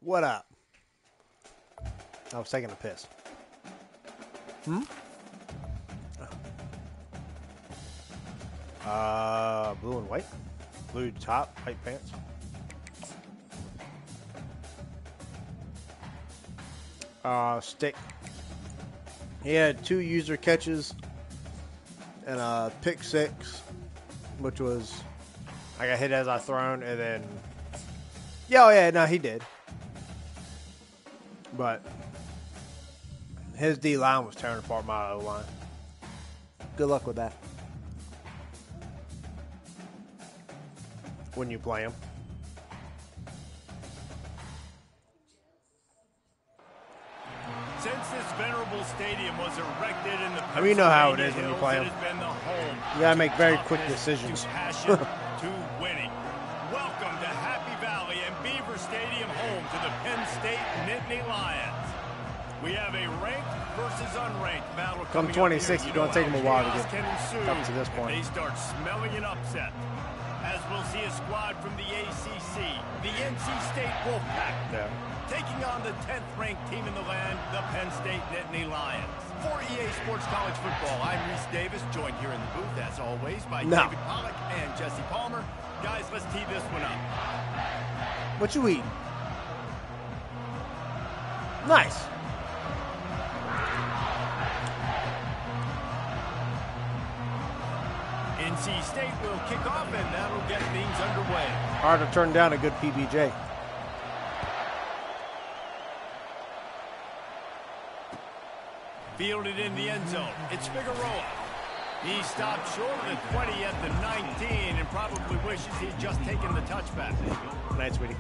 What up? I was taking a piss. Blue and white. Blue top, white pants. Stick. He had 2 user catches and a pick 6, which was I got hit as I thrown, and then no, he did. But his D line was tearing apart my O line. Good luck with that when you play him. Since this venerable stadium was erected in the I mean, you know how it is when you play Hills, them. it has been the home You gotta make very to quick toughness, decisions. to passion, to winning. Welcome to Happy Valley and Beaver Stadium, home to the Penn State Nittany Lions. We have a ranked versus unranked battle Come coming 26, up here. it's gonna take them a while to get get up to this point. They start smelling an upset. As we'll see a squad from the ACC, the NC State Wolfpack, taking on the 10th ranked team in the land, the Penn State Nittany Lions. For EA Sports College Football, I'm Reese Davis, joined here in the booth, as always, by David Pollack and Jesse Palmer. Guys, let's tee this one up. What you eating? Nice. NC State will kick off, and that'll get things underway. Hard to turn down a good PBJ. Fielded in the end zone. It's Figueroa. He stopped short of the 20 at the 19 and probably wishes he'd just taken the touchback. Nice, sweetie.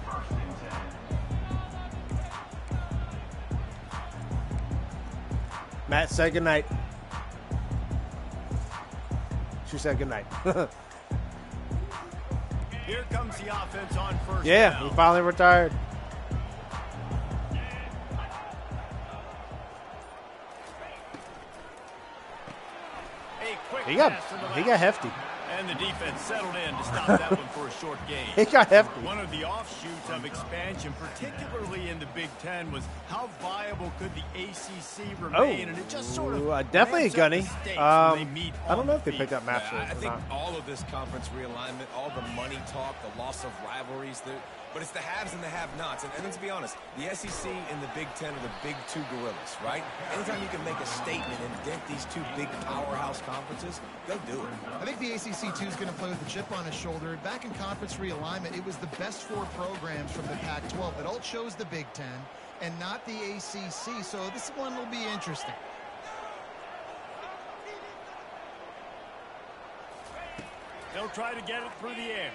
Matt said goodnight. She said goodnight. Here comes the offense on first Yeah, down. he finally retired. A quick He got pass to the he left. got hefty. And the defense settled in to stop that one for a short gain. He got hefty. One of the offshoots of expansion, particularly in the Big Ten, was how viable could the ACC remain? And it just sort of definitely a ramps up gunny. the stakes when they meet I don't on know the if they field. picked up match I or think not. all of this conference realignment, all the money talk, the loss of rivalries, but it's the haves and the have-nots. And let's be honest, the SEC and the Big Ten are the big 2 gorillas, right? Anytime you can make a statement and dent these 2 big powerhouse conferences, go do it. I think the ACC, too, is going to play with a chip on his shoulder. Back in conference realignment, it was the best 4 programs from the Pac-12 that all chose the Big Ten and not the ACC. So this one will be interesting. They'll try to get it through the air.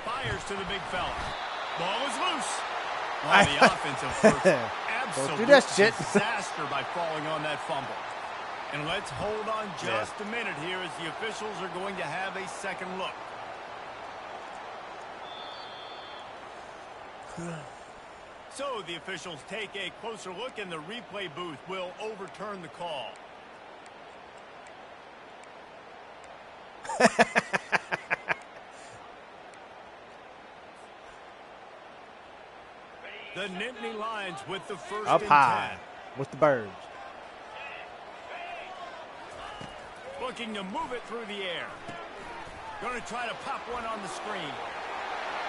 Fires to the big fella. Ball is loose. Oh, the offensive first. Absolute do that shit. disaster by falling on that fumble. And let's hold on just a minute here as the officials are going to have a second look. So the officials take a closer look, and the replay booth will overturn the call. The Nittany Lions with the first Up and high 10. with the birds. Looking to move it through the air. Going to try to pop one on the screen.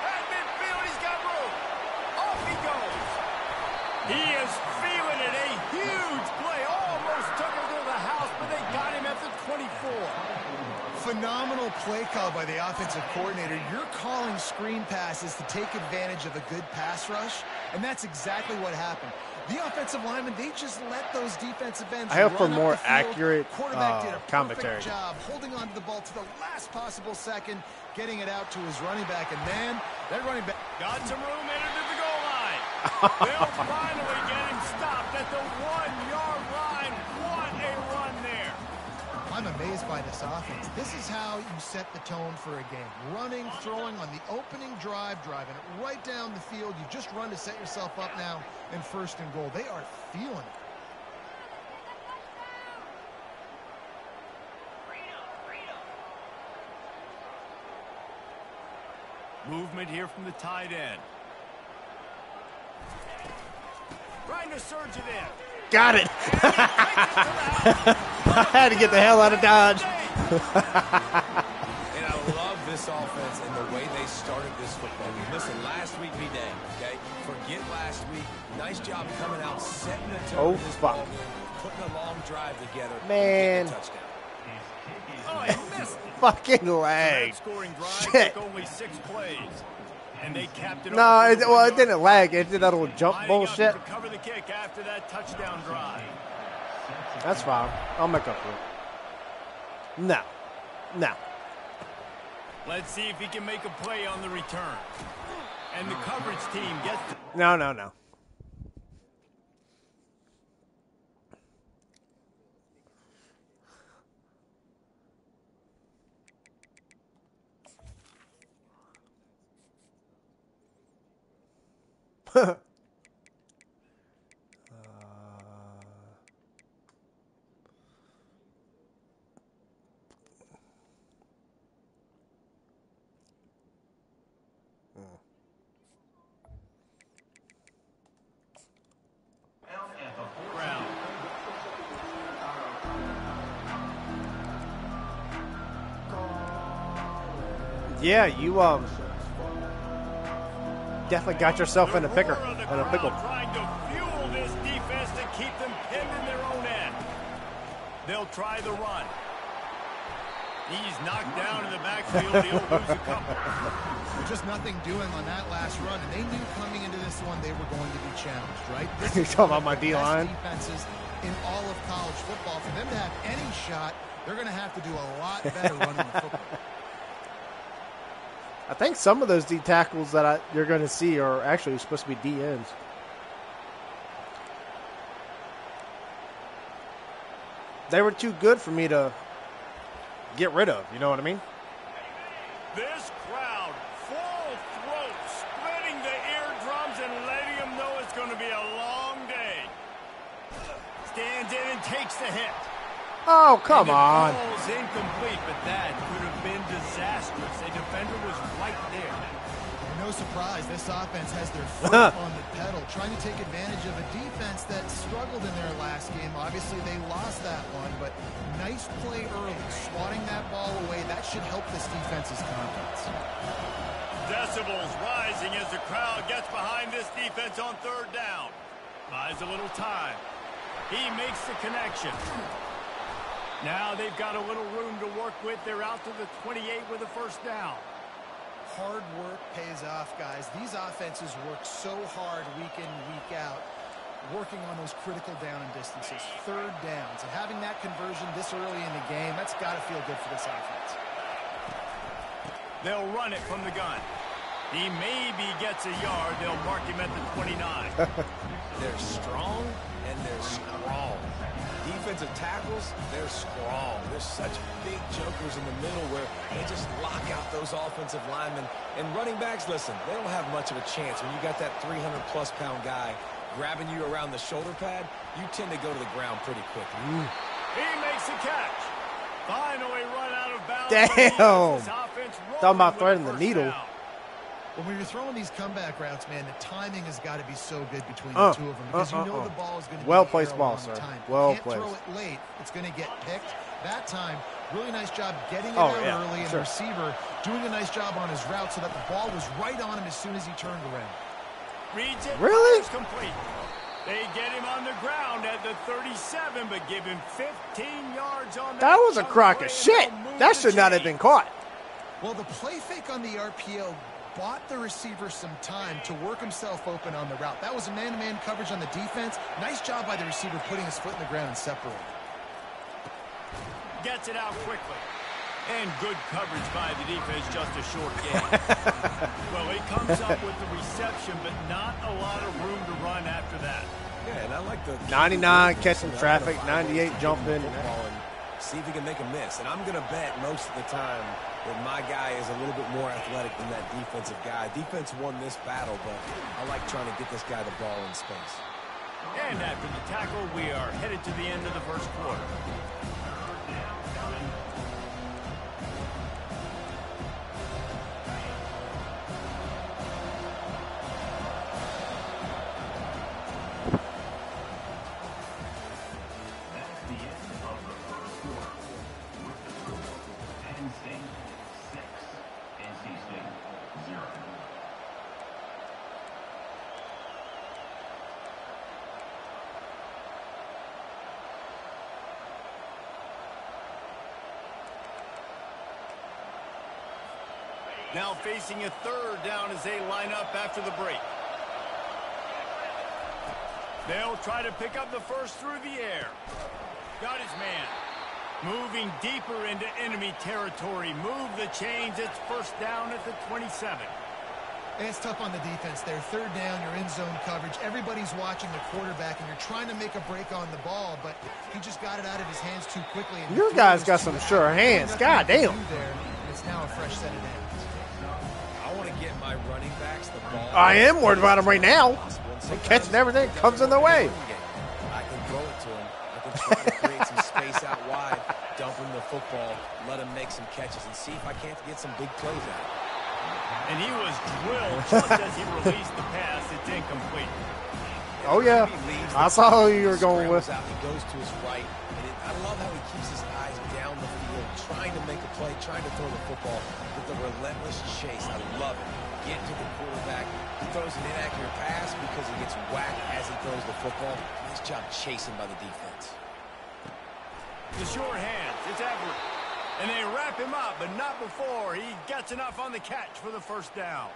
At midfield, he's got room. Off he goes. He is feeling it. A huge play. Almost took him to the house, but they got him at the 24. Phenomenal play call by the offensive coordinator. You're calling screen passes to take advantage of a good pass rush, and that's exactly what happened. The offensive linemen, they just let those defensive ends I hope for run up more the field. accurate Quarterback did a commentary. perfect job holding on to the ball to the last possible second, getting it out to his running back, and man, that running back Got some room, entered to the goal line. They'll finally get him stopped at the 1-yard line. What a run there. I'm amazed by this offense. This is how you set the tone for a game. Running, throwing on the opening drive, driving it right down the field. You just run to set yourself up now in first and goal. They are feeling it. Movement here from the tight end. trying to surge it in. Got it. I had to get the hell out of Dodge. And I love this offense and the way they started this football game. Listen, last week we did, okay? Forget last week. Nice job coming out, setting the tone of this ball game, putting a long drive together, man. And getting a touchdown. Oh, he missed it. Fucking lag. So that scoring drive Shit. took only 6 plays. And they capped it No, off with a well, it 1-yard didn't lag. It did that little jump lining up bullshit. to recover the kick after that touchdown drive. That's fine. I'll make up for it. No. No. Let's see if he can make a play on the return. And the coverage team gets the No, no, no. ground. Yeah, you definitely got yourself in a pickle. In a pickle. Trying to fuel this defense to keep them pinned in their own end. They'll try the run. He's knocked down in the backfield. He'll lose a couple. Just nothing doing on that last run, and they knew coming into this one they were going to be challenged, right? This You're is talking one about of my the best D-line? defenses in all of college football. For them to have any shot, they're going to have to do a lot better running the football. I think some of those D tackles that you're going to see are actually supposed to be D ends. They were too good for me to get rid of. You know what I mean? This crowd, full throat, splitting the eardrums and letting them know it's going to be a long day. Stands in and takes the hit. Oh, come on. The ball's incomplete, but that could have been disastrous. A defender was right there. No surprise, this offense has their foot on the pedal, trying to take advantage of a defense that struggled in their last game. Obviously, they lost that one, but nice play early, swatting that ball away. That should help this defense's confidence. Decibels rising as the crowd gets behind this defense on third down. Buys a little time. He makes the connection. Now they've got a little room to work with. They're out to the 28 with a first down. Hard work pays off, guys. These offenses work so hard week in, week out, working on those critical down and distances, third downs, and having that conversion this early in the game, that's got to feel good for this offense. They'll run it from the gun. He maybe gets a yard. They'll mark him at the 29. They're strong and they're strong. Defensive tackles, they're strong. They're such big jokers in the middle where they just lock out those offensive linemen. And running backs, listen, they don't have much of a chance. When you got that 300-plus pound guy grabbing you around the shoulder pad, you tend to go to the ground pretty quickly. He makes a catch. Finally run out of bounds. Damn. Talking about threading the needle. Well, when you're throwing these comeback routes, man, the timing has got to be so good between the two of them because you know the ball is going to be well-placed ball, sir. Well-placed. Throw it late, it's going to get picked. That time, really nice job getting it out early, and the receiver doing a nice job on his route so that the ball was right on him as soon as he turned around. Reads it. Really? It's complete. They get him on the ground at the 37, but give him 15 yards on that. That was a crock of shit. That should not have been caught. Well, the play fake on the RPO bought the receiver some time to work himself open on the route. That was a man-to-man coverage on the defense. Nice job by the receiver putting his foot in the ground and separating. Gets it out quickly. And good coverage by the defense, just a short gain. Well, he comes up with the reception, but not a lot of room to run after that. Yeah, and I like the 99 catching traffic, 98 jumping. See if he can make a miss. And I'm going to bet most of the time that my guy is a little bit more athletic than that defensive guy. Defense won this battle, but I like trying to get this guy the ball in space. And after the tackle, we are headed to the end of the first quarter. Now facing a third down as they line up after the break. They'll try to pick up the first through the air. Got his man. Moving deeper into enemy territory. Move the chains. It's first down at the 27. It's tough on the defense there. Third down, you're in zone coverage. Everybody's watching the quarterback, and you're trying to make a break on the ball, but he just got it out of his hands too quickly. And you guys got some sure hands. God damn. It's now a fresh set of downs. I want to get my running backs the ball. I am worried about him right now. They catching everything comes in their way. I can throw it to him. I can try to create some space out wide, dump him the football, let him make some catches, and see if I can't get some big plays out. And he was drilled just as he released the pass. It's incomplete. Oh, yeah. I saw who you were going with. He goes to his right. And I love how he keeps his eyes down the field, trying to make a play, trying to throw the football with a relentless chase. I love it. Get to the quarterback. He throws an inaccurate pass because he gets whacked as he throws the football. Nice job chasing by the defense. The short hands. It's Everett. And they wrap him up, but not before he gets enough on the catch for the first down.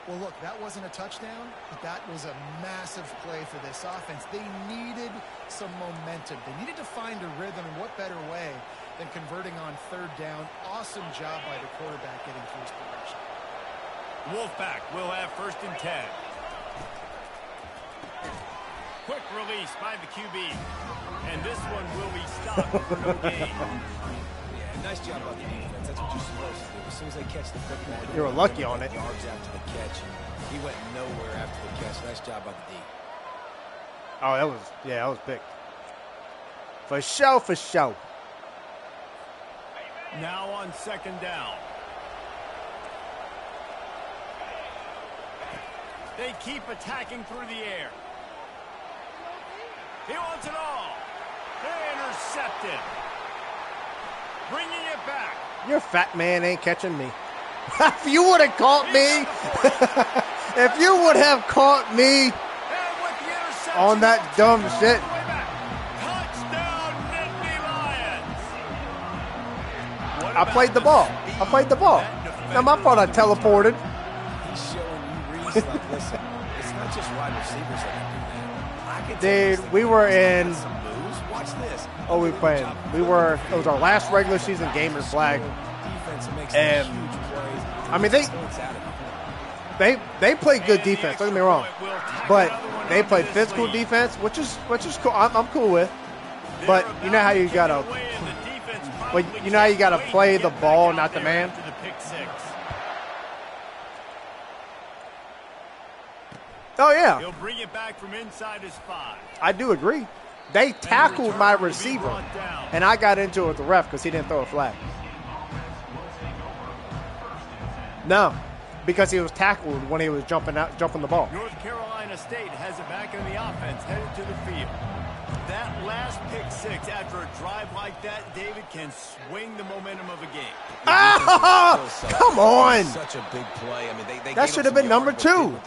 Well, look, that wasn't a touchdown, but that was a massive play for this offense. They needed some momentum. They needed to find a rhythm, and what better way than converting on third down. Awesome job by the quarterback getting through his progression. Wolfpack will have first and 10. Quick release by the QB. And this one will be stopped for no gain. Nice job by the defense. That's what you're supposed to do. As soon as they catch the football, you were lucky on it. Yards after the catch, and he went nowhere after the catch. Nice job by the D. Oh, that was big. For sure, for sure. Now on second down. They keep attacking through the air. He wants it all. They intercepted. Bringing it back. Your fat man ain't catching me. If you would have caught me, if you would have caught me on that dumb shit. Touchdown, Nittany Lions. I played the ball. I played the ball. Not my fault I teleported. He's showing you reads like, listen, it's not just wide receivers that can do that. Dude, we were in. Watch this. Oh, we playing. It was our last regular season game in flag. And I mean they played good defense, don't get me wrong. But they played physical defense, which is cool. I'm cool with. But you know how you gotta play the ball, not the man. Oh yeah. He'll bring it back from inside his 5. I do agree. They tackled my receiver, and I got into it with the ref because he didn't throw a flag. No, because he was tackled when he was jumping the ball. North Carolina State has it back in the offense, headed to the field. That last pick 6 after a drive like that, David, can swing the momentum of a game. Come on! Such a big play. I mean, they that should have been number 2.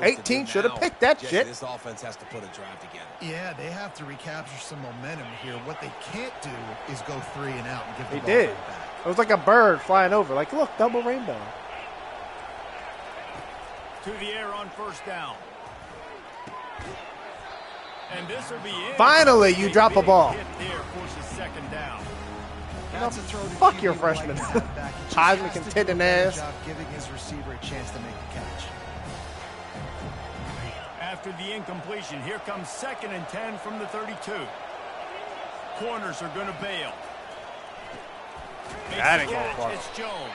18 should have picked that shit. This offense has to put a drive together. Yeah, they have to recapture some momentum here. What they can't do is go 3 and out and give the ball did. back. It was like a bird flying over. Like, look, double rainbow. To the air on first down. And this will be in. Finally, you drop a ball. There forces second down. That's a throw to fuck QB your like freshman. that. Heisman contending ass. Giving his receiver a chance to make the catch. After the incompletion, here comes second and 10 from the 32. Corners are going to bail. That ain't going far. It's Jones.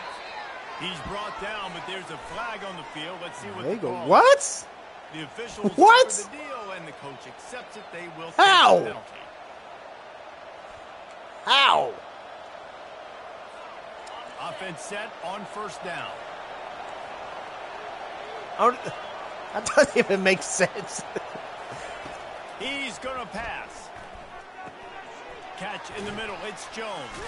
He's brought down, but there's a flag on the field. Let's see what There you the go. call is. What? The officials What? cover the deal, and the coach accepts it. They will take How? the penalty. How? Offense set on first down. That doesn't even make sense. He's going to pass. Catch in the middle. It's Jones.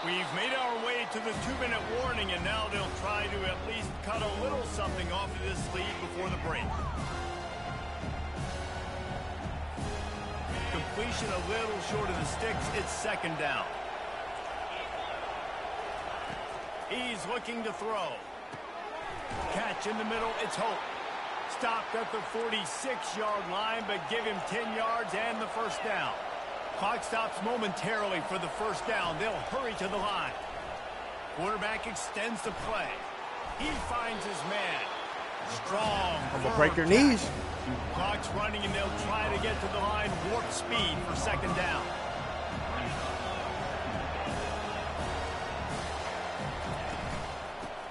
We've made our way to the 2-minute warning, and now they'll try to at least cut a little something off of this lead before the break. Completion a little short of the sticks. It's second down. He's looking to throw. Catch in the middle, it's Hope. Stopped at the 46-yard line, but give him 10 yards and the first down. Clock stops momentarily for the first down. They'll hurry to the line. Quarterback extends the play. He finds his man. Strong. I'm going to break your knees. Clock's running, and they'll try to get to the line warp speed for second down.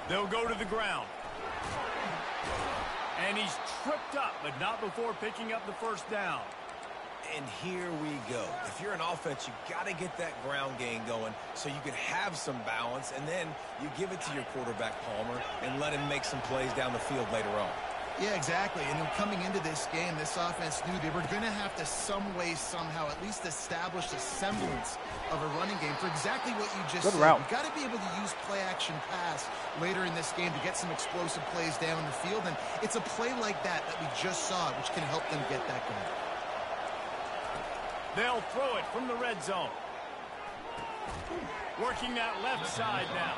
They'll go to the ground. And he's tripped up, but not before picking up the first down. And here we go. If you're an offense, you got to get that ground game going so you can have some balance, and then you give it to your quarterback, Palmer, and let him make some plays down the field later on. Yeah, exactly. And then coming into this game, this offense knew they were going to have to some way, somehow, at least establish a semblance of a running game for exactly what you just said. Route. You've got to be able to use play-action pass later in this game to get some explosive plays down the field. And it's a play like that we just saw, which can help them get that going. They'll throw it from the red zone. Working that left side now.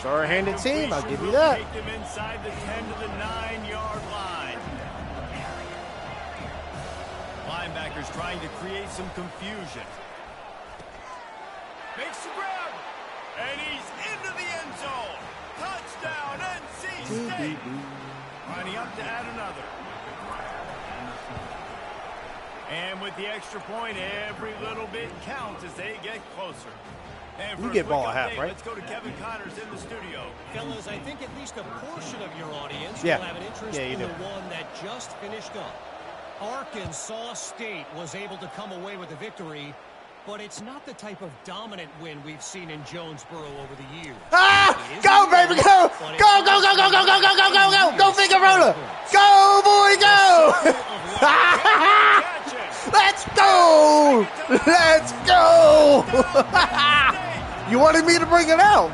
Sure-handed team, I'll give you that. Take them inside the 10 to the 9-yard line. Linebackers trying to create some confusion. Makes the grab. And he's into the end zone. Touchdown, NC State. Lining up to add another. And with the extra point, every little bit counts as they get closer. And You get ball at half, right? Let's go to Kevin Connors in the studio. Fellas, I think at least a portion of your audience Yeah. will have an interest Yeah, you in do. the one that just finished up. Arkansas State was able to come away with a victory, but it's not the type of dominant win we've seen in Jonesboro over the years. Ah! Go, baby, go! Go, go, go, go, go, go, go, go, go, go! Go, Figueroa! Go, boy, go! Let's go! Let's go! You wanted me to bring it out.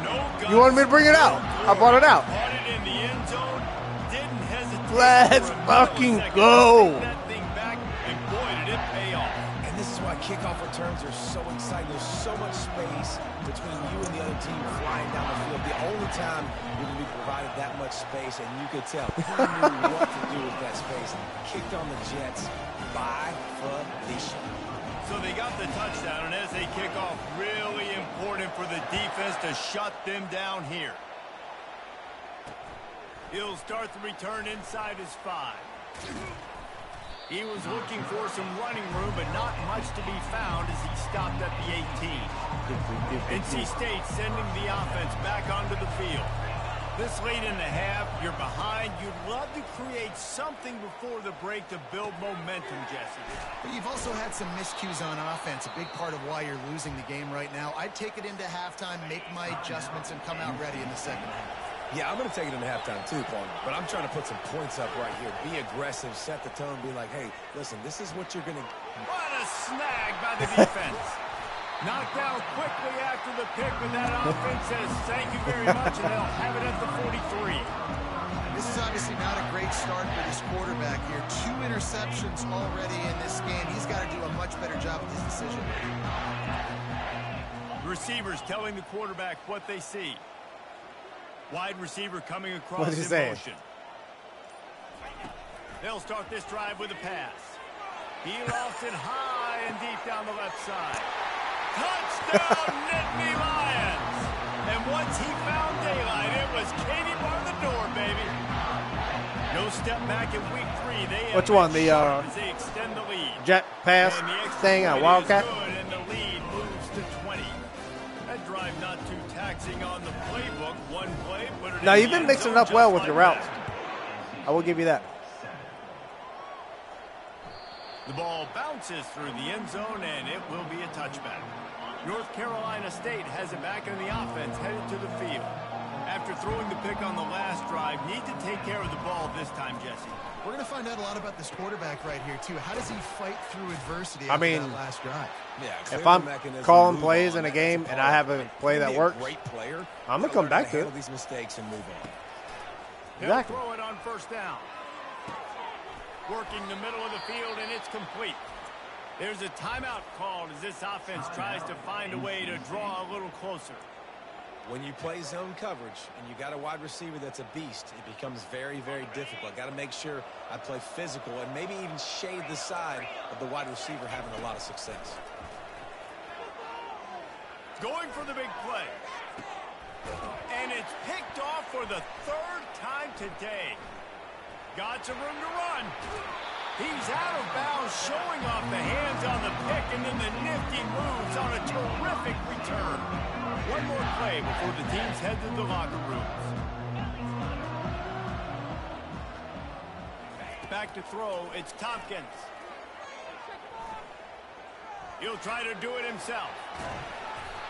You wanted me to bring it out. I brought it out. Caught it in the end zone. Didn't hesitate. Let's for a fucking second. go. Take that thing back, and boy, did it pay off. And this is why kickoff returns are so exciting. There's so much space between you and the other team flying down the field. The only time you're going to be provided that much space, and you could tell he knew what to do with that space. Kicked on the Jets by Felicia. So they got the touchdown, and as they kick off, really important for the defense to shut them down here. He'll start the return inside his 5. He was looking for some running room, but not much to be found as he stopped at the 18. NC State sending the offense back onto the field. This late in the half, you're behind. You'd love to create something before the break to build momentum, Jesse. But you've also had some miscues on offense, a big part of why you're losing the game right now. I'd take it into halftime, make my adjustments, and come out ready in the second half. Yeah, I'm going to take it into halftime too, Palmer. But I'm trying to put some points up right here. Be aggressive, set the tone, be like, hey, listen, this is what you're going to... What a snag by the defense. Knocked down quickly after the pick, but that offense says thank you very much, and they'll have it at the 43. This is obviously not a great start for this quarterback here. 2 interceptions already in this game. He's got to do a much better job with his decision. Receivers telling the quarterback what they see. Wide receiver coming across What's he in saying? motion. They'll start this drive with a pass. He lofts it high and deep down the left side. Touchdown, Nittany Lions! And once he found daylight, it was Katie bar the door, baby. No step back in week 3. They Which one? The as they extend the lead. jet pass And the extra thing on point is Wildcat? good, and the lead moves to 20. That drive not too taxing on the playbook. One play, put it Now, in you've the been end mixing zone it up well just with your like routes. that. I will give you that. The ball bounces through the end zone, and it will be a touchback. North Carolina State has it back in the offense, headed to the field. After throwing the pick on the last drive, need to take care of the ball this time, Jesse. We're going to find out a lot about this quarterback right here, too. How does he fight through adversity I after mean, that last drive? Yeah, If I'm calling plays in a game and I have a play that works, great player, I'm going to come back to it. these mistakes and move on. He'll Exactly. throw it on first down. Working the middle of the field, and it's complete. There's a timeout called as this offense tries to find a way to draw a little closer. When you play zone coverage and you got a wide receiver that's a beast, it becomes very, very difficult. Got to make sure I play physical and maybe even shade the side of the wide receiver having a lot of success. Going for the big play. And it's picked off for the third time today. Got some room to run. He's out of bounds, showing off the hands on the pick, and then the nifty moves on a terrific return. One more play before the teams head to the locker rooms. Back to throw, it's Tompkins. He'll try to do it himself.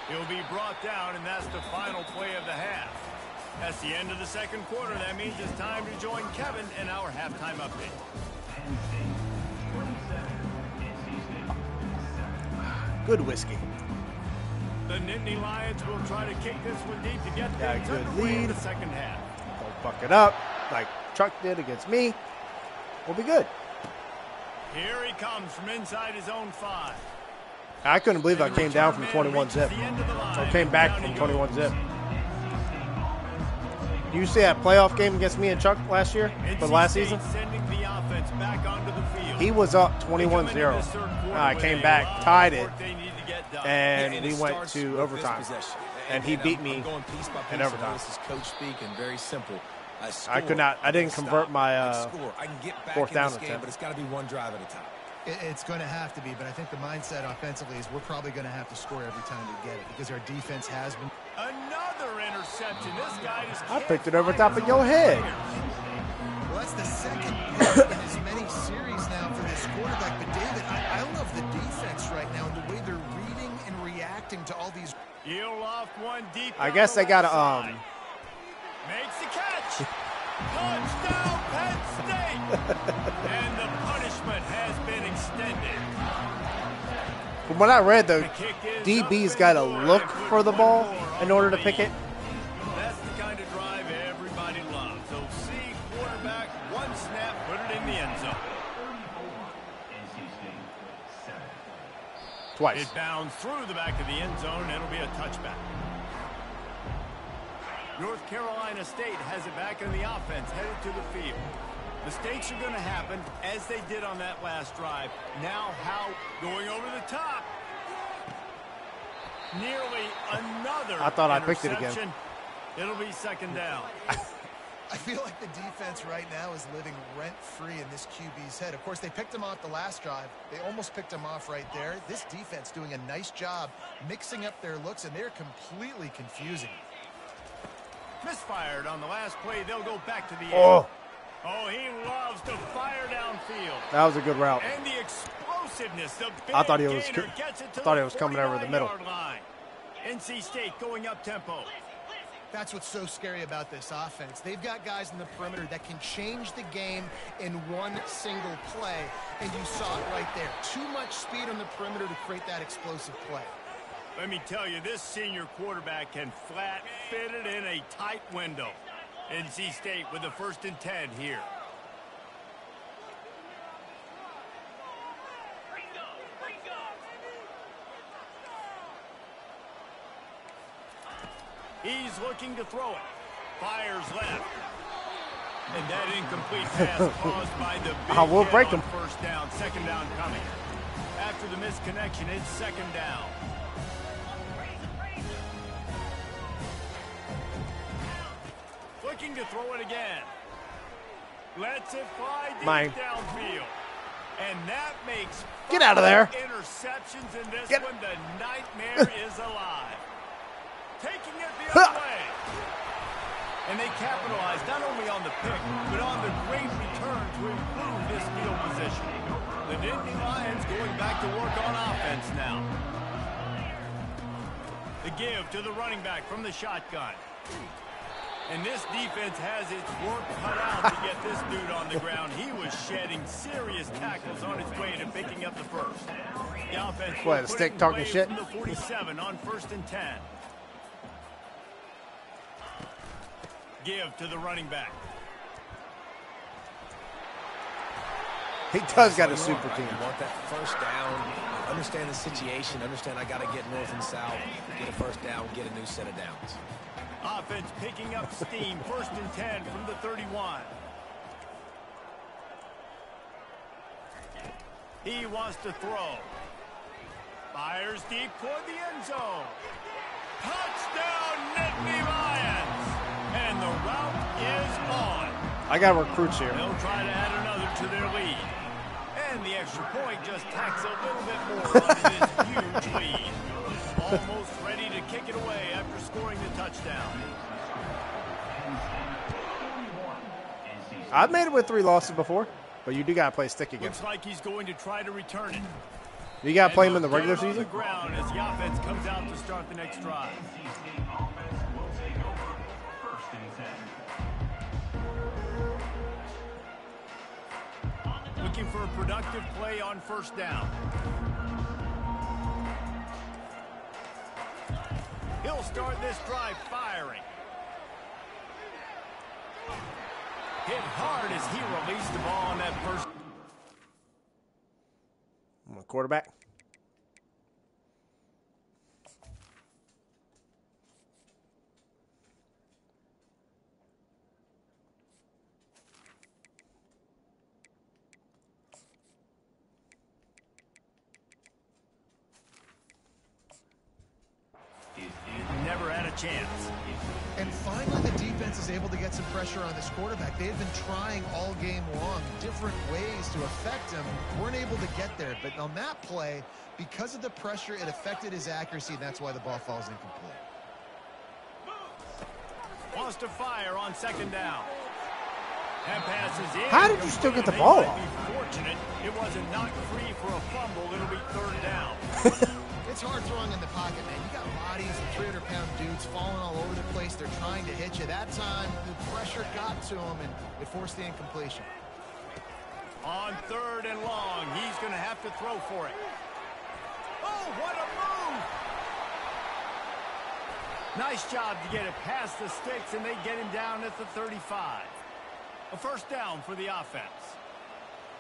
He'll be brought down, and that's the final play of the half. That's the end of the second quarter. That means it's time to join Kevin in our halftime update. Good whiskey. The Nittany Lions will try to kick this one deep to get Got a things good underway in lead. the second half. Don't fuck it up like Chuck did against me. We'll be good. Here he comes from inside his own 5. I couldn't believe I came down from 21 zip. Or came back from 21 zip. You see that playoff game against me and Chuck last year? For last season? Sending the offense back onto the field. He was up 21-0. I came back, tied it, and we went to overtime. And he beat me in overtime. This is coach speak and very simple. I could not. I didn't convert my fourth down attempt. But it's got to be one drive at a time. It's going to have to be, but I think the mindset offensively is we're probably going to have to score every time we get it because our defense has been. Another interception. This guy just I picked it over top of your head. Well, that's the second pick in as many series now for this quarterback. But, David, I love the defense right now and the way they're reading and reacting to all these. He'll loft one deep. I guess they got to makes the catch. Touchdown, Penn State. And the punishment has been extended. From what I read, though, The kick is DB's up got to and good. look And for the put ball more in order to on pick the it. That's the kind of drive everybody loves. So see quarterback, one snap, put it in the end zone. Twice. It bounds through the back of the end zone, and it'll be a touchback. North Carolina State has it back in the offense, headed to the field. Mistakes are going to happen, as they did on that last drive. Now how going over the top. Nearly another I thought I picked it again. interception. It'll be second down. I feel like the defense right now is living rent-free in this QB's head. Of course, they picked him off the last drive. They almost picked him off right there. This defense doing a nice job mixing up their looks, and they're completely confusing. Misfired on the last play. They'll go back to the end. Oh, Oh, he loves to fire downfield. that was a good route. And the explosiveness, the big I thought he was gainer gets it to thought the he was coming over the middle. 49-yard line. NC State going up tempo. That's what's so scary about this offense. They've got guys in the perimeter that can change the game in one single play, and you saw it right there. Too much speed on the perimeter to create that explosive play. Let me tell you, this senior quarterback can flat fit it in a tight window. NC State with the 1st and 10 here. He's looking to throw it. Fires left. And that incomplete pass caused by the big I will hit break on him. first down. Second down coming. After the misconnection, it's second down. Looking to throw it again. Lets it fly deep Mine. downfield. And that makes Get out of there. 5 interceptions in this Get- one. The nightmare is alive. Taking it the other way. And they capitalized not only on the pick, but on the great return to improve this field position. The Nittany Lions going back to work on offense now. The give to the running back from the shotgun. And this defense has its work cut out to get this dude on the ground. He was shedding serious tackles on his way to picking up the first. The offense What, will a put stick it talking away shit? from the 47 on 1st and 10. Give to the running back. He does got a super team. You want that first down, understand the situation, understand I got to get north and south, get a first down, get a new set of downs. Offense picking up steam. 1st and 10 from the 31. He wants to throw. Fires deep toward the end zone. Touchdown, Nittany Lions. And the route is on. I got recruits here. They'll try to add another to their lead. And the extra point just tacks a little bit more onto this huge lead. Almost ready to kick it away after scoring the touchdown. I've made it with 3 losses before, but you do got to play stick again. Looks like he's going to try to return it. You got to play him in the regular On the season? ground as the offense comes out to start the next drive. Looking for a productive play on 1st down. He'll start this drive firing. Hit hard as he released the ball on that first. I'm a quarterback. Never had a chance. And finally, the defense is able to get some pressure on this quarterback. They had been trying all game long, different ways to affect him. Weren't able to get there. But on that play, because of the pressure, it affected his accuracy, and that's why the ball falls incomplete. Wants to fire on 2nd down. That pass is in. How did you still get the ball off? Fortunate it wasn't knocked free for a fumble. It'll be 3rd down. It's hard throwing in the pocket, man. You got bodies and 300-pound dudes falling all over the place. They're trying to hit you. That time, the pressure got to him, and it forced the incompletion. On 3rd and long, he's going to have to throw for it. Oh, what a move! Nice job to get it past the sticks, and they get him down at the 35. A 1st down for the offense.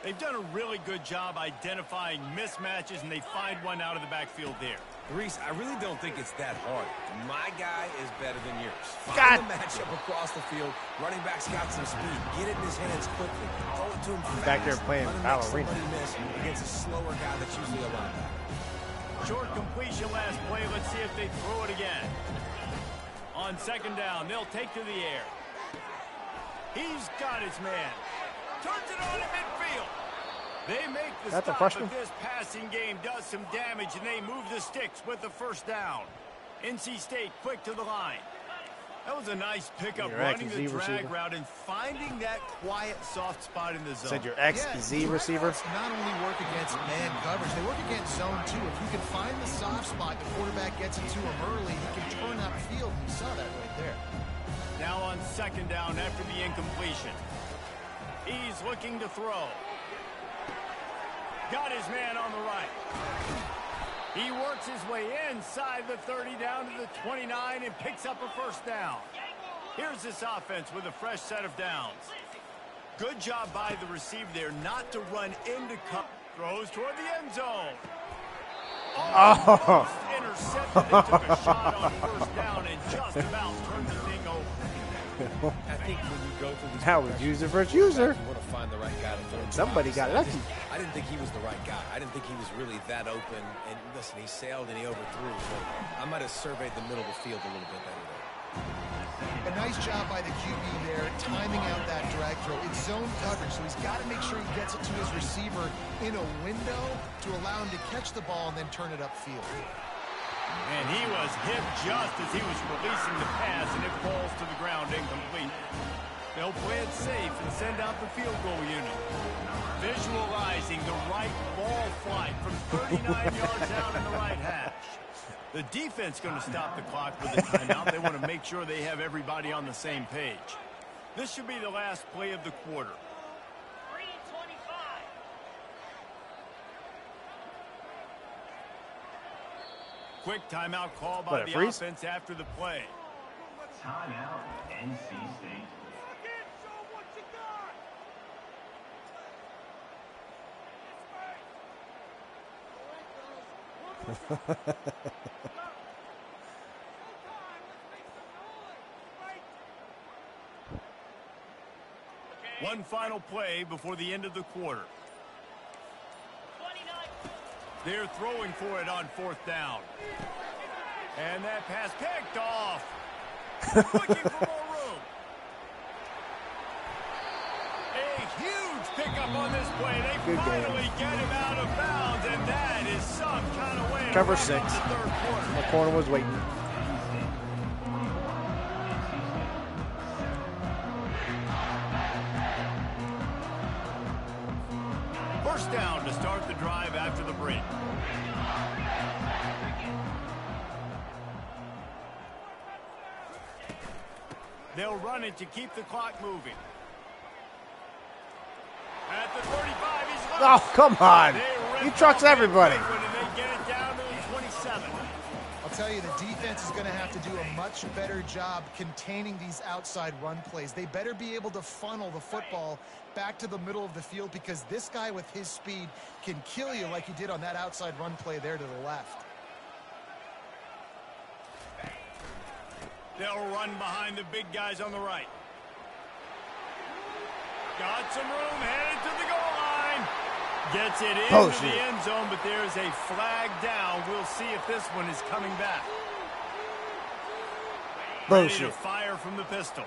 They've done a really good job identifying mismatches, and they find one out of the backfield there. Reese, I really don't think it's that hard. My guy is better than yours. God. Find the matchup across the field. Running back's got some speed. Get it in his hands quickly. Throw it to him fast. Back there playing Let him make ballerina. somebody miss against a slower guy that's usually a linebacker. Short completion last play. Let's see if they throw it again. On 2nd down, they'll take to the air. He's got his man. Turns it on in midfield. They make the That's a stop, freshman. but this passing game does some damage, and they move the sticks with the 1st down. NC State quick to the line. That was a nice pickup, Your running XZ the drag receiver. route and finding that quiet, soft spot in the zone. Said your XZ receiver. Not only work against man coverage, they work against zone too. If you can find the soft spot, the quarterback gets it to him early, he can turn upfield, and you saw that right there. Now on 2nd down after the incompletion. He's looking to throw. Got his man on the right. He works his way inside the 30 down to the 29 and picks up a 1st down. Here's this offense with a fresh set of downs. Good job by the receiver there not to run into cover. Throws toward the end zone. Almost intercepted. They took a shot on 1st down and just about turned the thing over. I think when you go through this, How would user versus user? you want to find the right guy to throw it to. Somebody got lucky. I didn't think he was the right guy. I didn't think he was really that open. And listen, he sailed and he overthrew. But I might have surveyed the middle of the field a little bit better there. A nice job by the QB there, timing out that drag throw. It's zone coverage, so he's got to make sure he gets it to his receiver in a window to allow him to catch the ball and then turn it upfield. And he was hit just as he was releasing the pass, and it falls to the ground incomplete. They'll play it safe and send out the field goal unit. Visualizing the right ball flight from 39 yards out in the right hash. The defense going to stop the clock with a timeout. They want to make sure they have everybody on the same page. This should be the last play of the quarter. Quick timeout call by the offense after the play. Timeout, NC State. One final play before the end of the quarter. They're throwing for it on 4th down. And that pass picked off. Looking for more room. A huge pickup on this play. They finally get him out of bounds, and that is some kind of way. Cover to 6. the 3rd quarter. The corner was waiting. First down to start the drive after the break. They'll run it to keep the clock moving. At the 35, he's loose. Oh, come on. He trucks everybody. And they get it down to the 27. I'll tell you, the defense is going to have to do a much better job containing these outside run plays. They better be able to funnel the football back to the middle of the field, because this guy with his speed can kill you like he did on that outside run play there to the left. They'll run behind the big guys on the right. Got some room, headed to the goal line. Gets it into the end zone, but there's a flag down. We'll see if this one is coming back. Ready to fire from the pistol.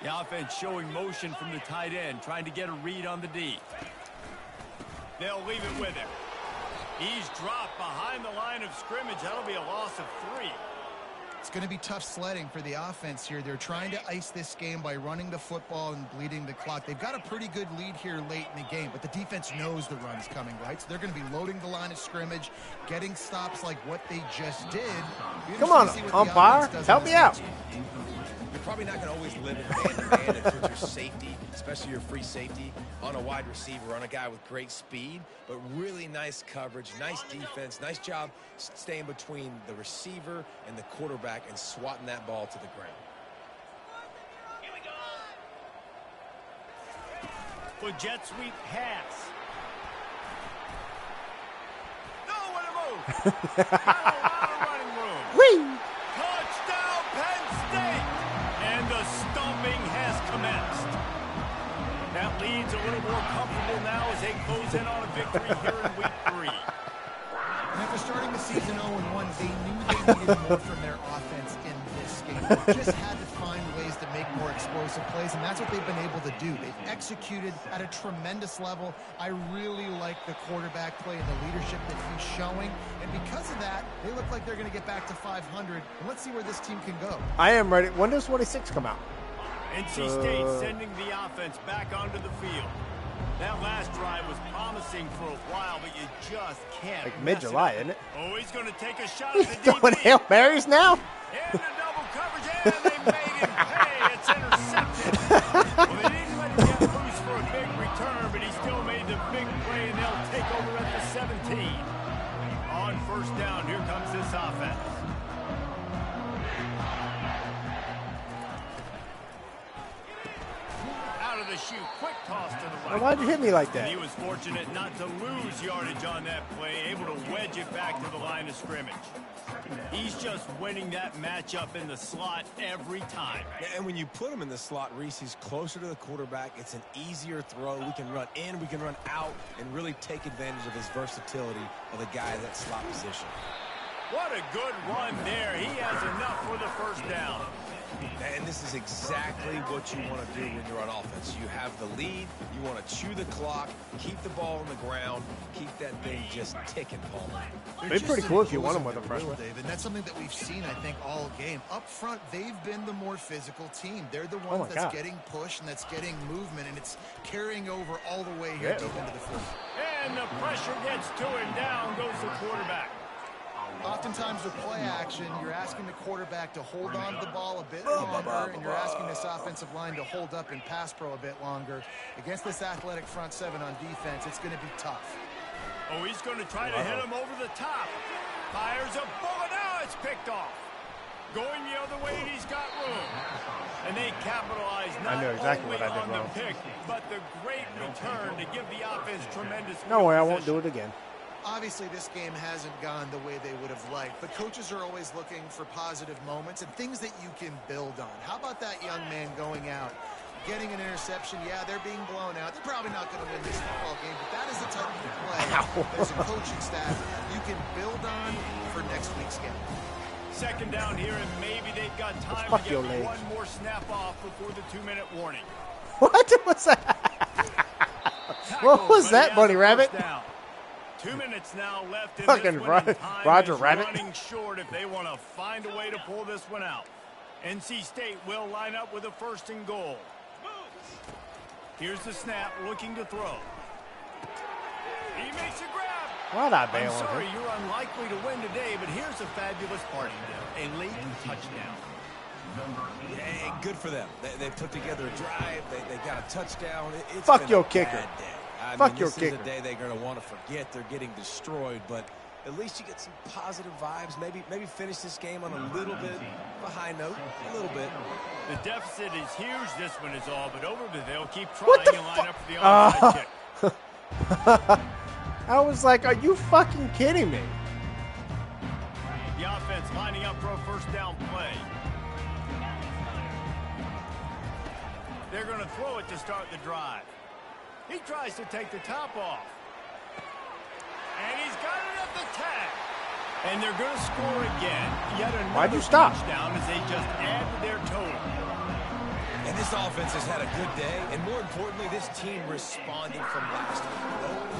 The offense showing motion from the tight end, trying to get a read on the D. They'll leave it with him. He's dropped behind the line of scrimmage. That'll be a loss of 3. It's going to be tough sledding for the offense here. They're trying to ice this game by running the football and bleeding the clock. They've got a pretty good lead here late in the game, but the defense knows the run's coming, right? So they're going to be loading the line of scrimmage, getting stops like what they just did. Come on, umpire, help me out. You're probably not going to always live in man-to-man and put your safety, especially your free safety, on a wide receiver, on a guy with great speed, but really nice coverage, nice defense, nice job staying between the receiver and the quarterback and swatting that ball to the ground. Here we go. For jet sweep pass. Nowhere to move. Not a lot of running room. Whee! Touchdown, Penn State! And the stomping has commenced. That lead's a little more comfortable now as they close in on a victory here in week 3. And after starting the season 0-1, they knew they needed more from their offense in this game. They just had to find ways to make more explosive plays, and that's what they've been able to do. They've executed at a tremendous level. I really like the quarterback play and the leadership that he's showing, and because of that, they look like they're going to get back to 500, and let's see where this team can go. I am ready. When does 26 come out? NC State sending the offense back onto the field. That last drive was promising for a while, but you just can't. Like mid-July, isn't it? Oh, he's going to take a shot He's at the throwing DB. Hail Marys now? Into double coverage, and they made him pay. It's intercepted. Well, they didn't let him get loose for a big return, but he still made the big play, and they'll take over at the 17. On first down, here comes this offense. Out of the chute, quick toss to the right. Why'd you hit me like And that? he was fortunate not to lose yardage on that play, able to wedge it back to the line of scrimmage. He's just winning that matchup in the slot every time. Yeah, and when you put him in the slot, Reese, he's closer to the quarterback. It's an easier throw. We can run in, we can run out, and really take advantage of his versatility of the guy at that slot position. What a good run there. He has enough for the first down. And this is exactly what you want to do when you're on offense. You have the lead, you want to chew the clock, keep the ball on the ground, keep that thing just ticking, Paul. It'd be pretty cool if you won them with a freshman. David, and that's something that we've seen, I think, all game. Up front, they've been the more physical team. They're the one that's getting pushed and that's getting movement, and it's carrying over all the way here deep into the field. And the pressure gets to him. Down goes the quarterback. Oftentimes with play action, you're asking the quarterback to hold on to the ball a bit longer, and you're asking this offensive line to hold up in pass pro a bit longer. Against this athletic front seven on defense, it's going to be tough. Oh, he's going to try to hit him over the top. Fires a bullet. Now it's picked off. Going the other way, and he's got room. And they capitalize not only on the pick, but the great return to give the offense tremendous. No way, I won't do it again. Obviously, this game hasn't gone the way they would have liked, but coaches are always looking for positive moments and things that you can build on. How about that young man going out, getting an interception? Yeah, they're being blown out. They're probably not going to win this football game, but that is the type of play as a coaching staff you can build on for next week's game. Second down here, and maybe they've got time to get one more snap off before the 2-minute warning. What was that? What was that, Bunny Rabbit? 2 minutes now left in Fucking this one, and time Roger is Rabbit. running short if they want to find a way to pull this one out. NC State will line up with a 1st and goal. Here's the snap, looking to throw. He makes a grab. Why'd I bail I'm on sorry, him? you're unlikely to win today, but here's a fabulous party day. A late touchdown. Hey, good for them. They put together a drive. They got a touchdown. It's Fuck been your a kicker. bad day. Fuck your kicker. This is a day they're going to want to forget. They're getting destroyed, but at least you get some positive vibes. Maybe finish this game on a little bit of a high note. A little bit. The deficit is huge. This one is all but over, but they'll keep What trying the and line up for the onside kick. I was like, are you fucking kidding me? The offense lining up for a 1st down play. They're going to throw it to start the drive. He tries to take the top off. And he's got it at the tag. And they're going to score again. Yet another Why'd you stop? touchdown as they just add to their total. And this offense has had a good day, and more importantly, this team responded from last week.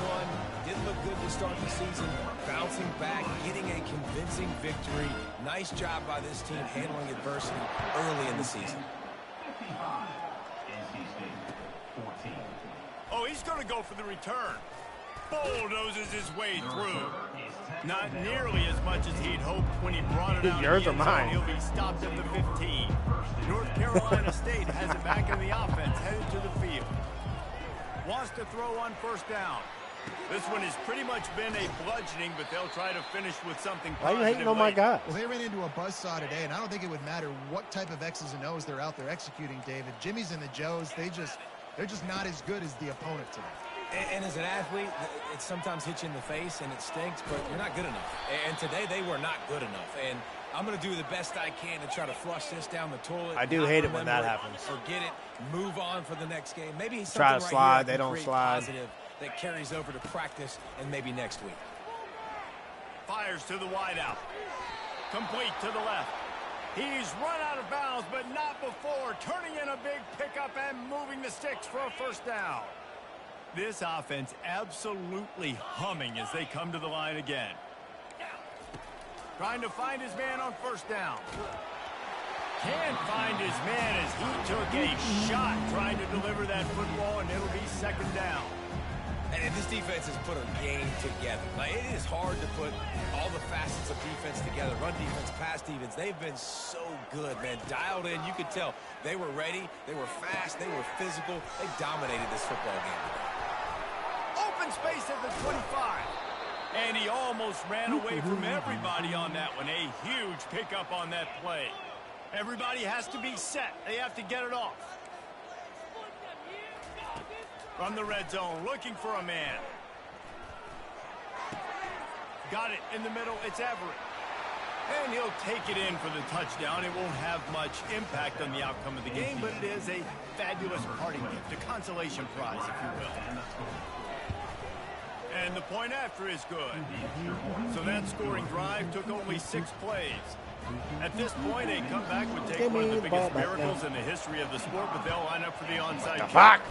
0-1, didn't look good to start the season, bouncing back, getting a convincing victory. Nice job by this team handling adversity early in the season. Oh, he's going to go for the return. Bulldozes his way through. Not nearly as much as he'd hoped when he brought it out. Yours or mine? He'll be stopped at the 15. North Carolina State has it back in the offense, headed to the field. Wants to throw on 1st down. This one has pretty much been a bludgeoning, but they'll try to finish with something Why positive. are you hating on my guy? Well, they ran into a buzzsaw today, and I don't think it would matter what type of X's and O's they're out there executing, David. Jimmy's and the Joes, they're just not as good as the opponent today. And as an athlete, it sometimes hits you in the face and it stinks, but you're not good enough. And today they were not good enough. And I'm going to do the best I can to try to flush this down the toilet. I do hate it when that happens. Forget it. Move on for the next game. Maybe something Try to right slide, here I they can don't create slide. Positive that carries over to practice and maybe next week. Fires to the wideout. Complete to the left. He's run out of bounds, but not before turning in a big pickup and moving the sticks for a 1st down. This offense absolutely humming as they come to the line again. Trying to find his man on 1st down. Can't find his man as he took a shot trying to deliver that football, and it'll be 2nd down. And this defense has put a game together. Like, it is hard to put all the facets of defense together. Run defense, pass defense. They've been so good, man. Dialed in. You could tell they were ready. They were fast. They were physical. They dominated this football game today. Open space at the 25. And he almost ran away from everybody on that one. A huge pickup on that play. Everybody has to be set. They have to get it off. From the red zone, looking for a man. Got it in the middle. It's Everett. And he'll take it in for the touchdown. It won't have much impact on the outcome of the game, but it is a fabulous parting gift, a consolation prize, if you will. And the point after is good. So that scoring drive took only 6 plays. At this point, a comeback would take one of the biggest miracles in the history of the sport, but they'll line up for the onside kick. Fuck!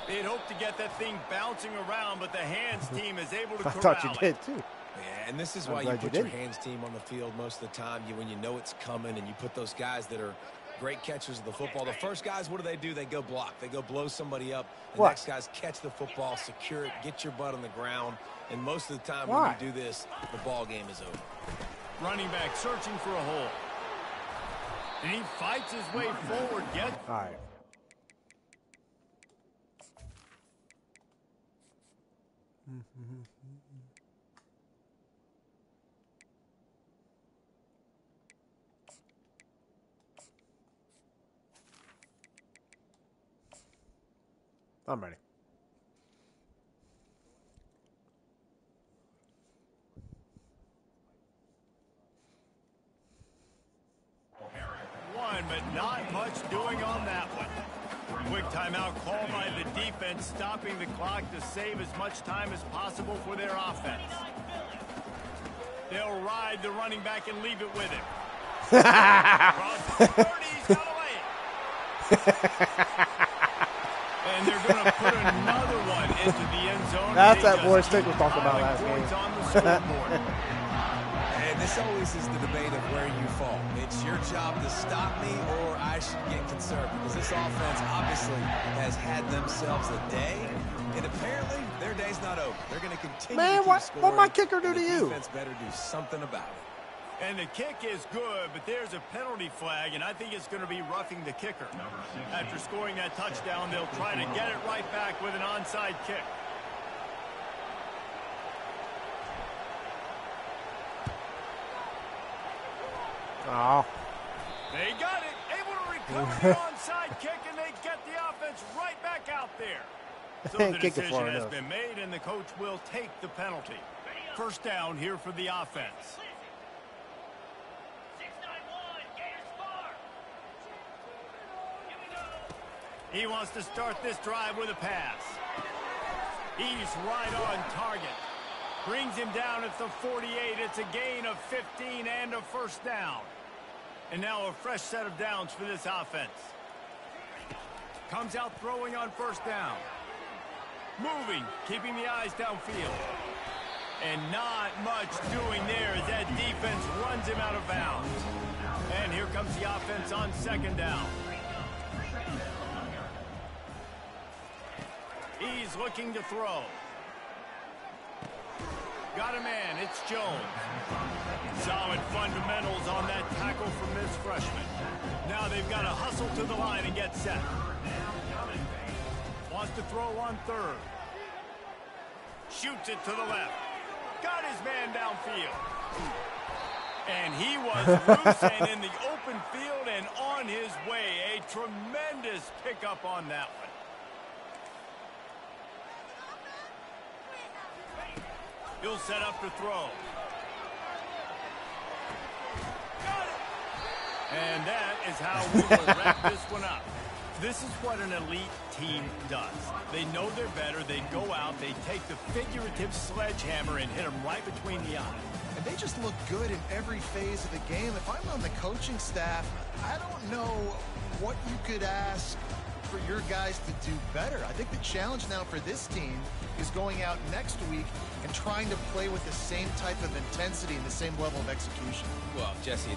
They'd hope to get that thing bouncing around, but the hands team is able to I corral thought you it. did too. Yeah, and this is I'm why you glad you put your did. hands team on the field most of the time. When you know it's coming, and you put those guys that are great catchers of the football. The first guys, what do? They go block. They go blow somebody up. The What? next guys catch the football, secure it, get your butt on the ground. And most of the time Why? when you do this, the ball game is over. Running back searching for a hole. And he fights his way forward. All right. I'm ready. going, but not much doing on that one. Quick timeout call by the defense, stopping the clock to save as much time as possible for their offense. They'll ride the running back and leave it with him. Across the 30, he's got away. And they're going to put another one into the end zone. That's that boy Stick was talking about last game. On the scoreboard. And this always is the debate of where you fall. It's your job to stop me, or I should get concerned, because this offense obviously has had themselves a day, and apparently their day's not over. They're going to continue to keep scoring. What my kicker do to you? The defense better do something about it. And the kick is good, but there's a penalty flag, and I think it's going to be roughing the kicker. After scoring that touchdown, they'll try to get it right back with an onside kick. Oh. They got it. Able to recover the onside kick, and they get the offense right back out there. So the decision has been made, and the coach will take the penalty. First down here for the offense. He wants to start this drive with a pass. He's right on target. Brings him down at the 48. It's a gain of 15 and a first down. And now a fresh set of downs for this offense. Comes out throwing on first down. Moving, keeping the eyes downfield. And not much doing there as that defense runs him out of bounds. And here comes the offense on second down. He's looking to throw. Got a man, it's Jones. Solid fundamentals on that tackle from this freshman. Now they've got to hustle to the line and get set. Wants to throw on third. Shoots it to the left. Got his man downfield. And he was loose and in the open field and on his way. A tremendous pickup on that one. He'll set up to throw. Got it. And that is how we will wrap this one up. This is what an elite team does. They know they're better. They go out. They take the figurative sledgehammer and hit them right between the eyes. And they just look good in every phase of the game. If I'm on the coaching staff, I don't know what you could ask for your guys to do better. I think the challenge now for this team is going out next week and trying to play with the same type of intensity and the same level of execution. Well, Jesse,